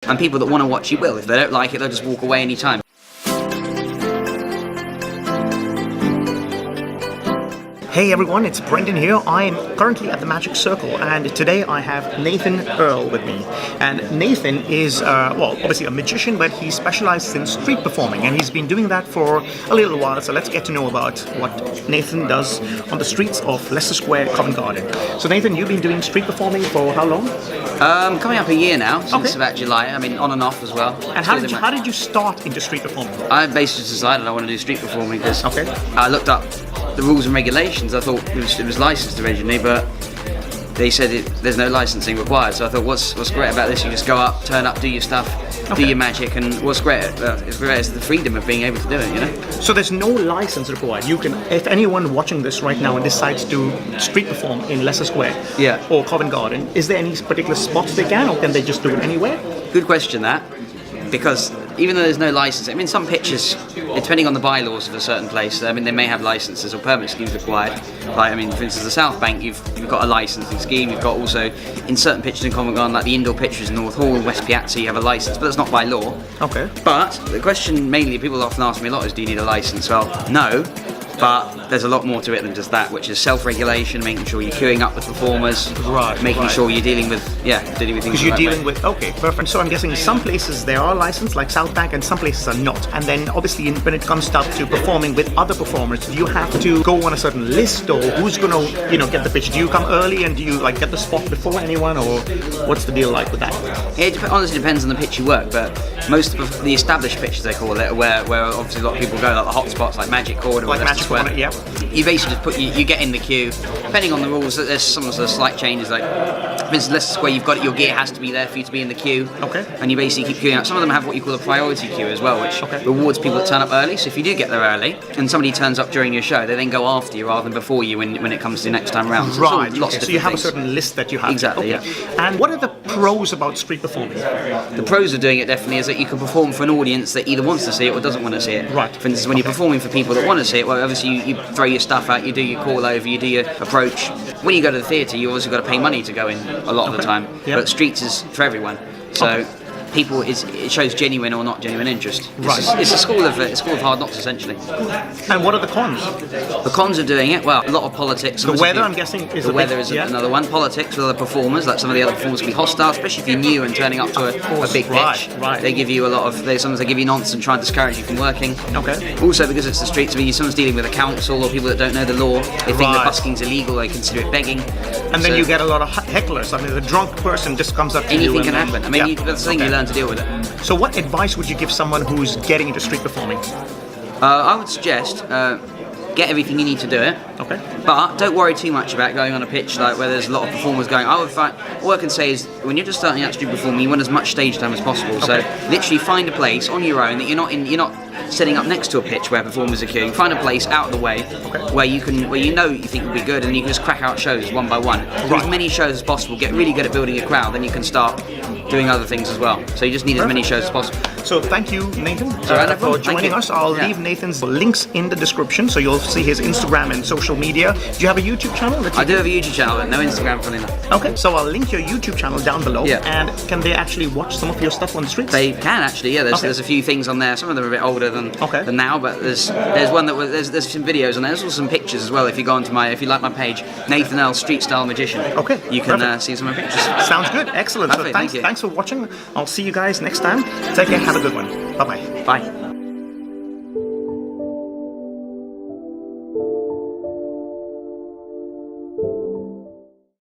And people that want to watch you will. If they don't like it, they'll just walk away anytime. Hey everyone, it's Brendan here. I'm currently at the Magic Circle, and today I have Nathan Earl with me. And Nathan is, well, obviously a magician, but he specializes in street performing, and he's been doing that for a little while. So let's get to know about what Nathan does on the streets of Leicester Square, Covent Garden. So Nathan, you've been doing street performing for how long? Coming up a year now, since about July. I mean, on and off as well. And how did you start into street performing? I basically decided I want to do street performing because I looked up the rules and regulations. I thought it was licensed originally, but they said there's no licensing required. So I thought, what's great about this? You just go up, turn up, do your stuff, do your magic, and what's great? It's great is the freedom of being able to do it. You know. So there's no license required. You can, if anyone watching this right now and decides to street perform in Leicester Square, or Covent Garden, is there any particular spots they can, or can they just do it anywhere? Good question, that. Because even though there's no license, I mean, some pitches, depending on the bylaws of a certain place, I mean, they may have licenses or permit schemes required. Like, I mean, for instance, the South Bank, you've got a licensing scheme. You've got also, in certain pitches in Covent Garden, like the indoor pitches in North Hall, West Piazza, you have a license, but that's not by law. Okay. But the question mainly people often ask me a lot is, do you need a license? Well, no. But there's a lot more to it than just that, which is self-regulation, making sure you're queuing up with performers, making sure you're dealing with things. Because you're dealing with, perfect. So I'm guessing some places there are licensed, like South Bank, and some places are not. And then obviously when it comes down to performing with other performers, do you have to go on a certain list, or who's going to, get the pitch? Do you come early and do you get the spot before anyone, or what's the deal like with that? It honestly depends on the pitch you work, but most of the established pitches, they call it, where obviously a lot of people go, like the hot spots, like Magic Court, or you basically just you get in the queue. Depending on the rules, there's some of the slight changes. Like, for instance, Leicester Square, you've got your gear has to be there for you to be in the queue. And you basically keep queuing up. Some of them have what you call a priority queue as well, which rewards people that turn up early. So if you do get there early and somebody turns up during your show, they then go after you rather than before you when it comes to next time round. So so you have a certain list that you have. Exactly. And what are the pros about street performing? The pros of doing it definitely is that you can perform for an audience that either wants to see it or doesn't want to see it. Right. For instance, when you're performing for people that want to see it, well, obviously you throw your stuff out, you do your call over, you do your approach. When you go to the theatre, you obviously got to pay money to go in a lot of the time. But streets is for everyone. So people, it shows genuine or not genuine interest. It's a school of hard knocks, essentially. And what are the cons? The cons of doing it, well, a lot of politics. The weather, I'm guessing, is the weather is another one. Politics with other performers, like some of the other performers can be hostile, especially if you're new and turning up to a big pitch. They give you sometimes they give you nonsense and try and discourage you from working. Also, because it's the streets, I mean, someone's dealing with a council or people that don't know the law. They think that busking's illegal. They consider it begging. And then you get a lot of hecklers. I mean, the drunk person just comes up to you. Anything can happen. I mean, that's the thing, you learn to deal with it. So what advice would you give someone who's getting into street performing? I would suggest get everything you need to do it. But don't worry too much about going on a pitch like where there's a lot of performers going. All I can say is when you're just starting out street performing, you want as much stage time as possible. So literally find a place on your own that you're not setting up next to a pitch where performers are queuing. Find a place out of the way where you think will be good, and you can just crack out shows one by one. Do as many shows as possible. Get really good at building a crowd, then you can start doing other things as well. So you just need as many shows as possible. So thank you, Nathan, for joining us. I'll leave Nathan's links in the description, so you'll see his Instagram and social media. Do you have a YouTube channel? I do have a YouTube channel, but no Instagram, funny enough. Okay, so I'll link your YouTube channel down below. And can they actually watch some of your stuff on the streets? They can actually, There's a few things on there. Some of them are a bit older than now, but there's one that there's some videos on there. There's also some pictures as well. If you go onto if you like my page, Nathan Earl Street Style Magician. You can see some of my pictures. Sounds good. Excellent. So thanks for watching. I'll see you guys next time. Take care. Have a good one. Bye-bye. Bye.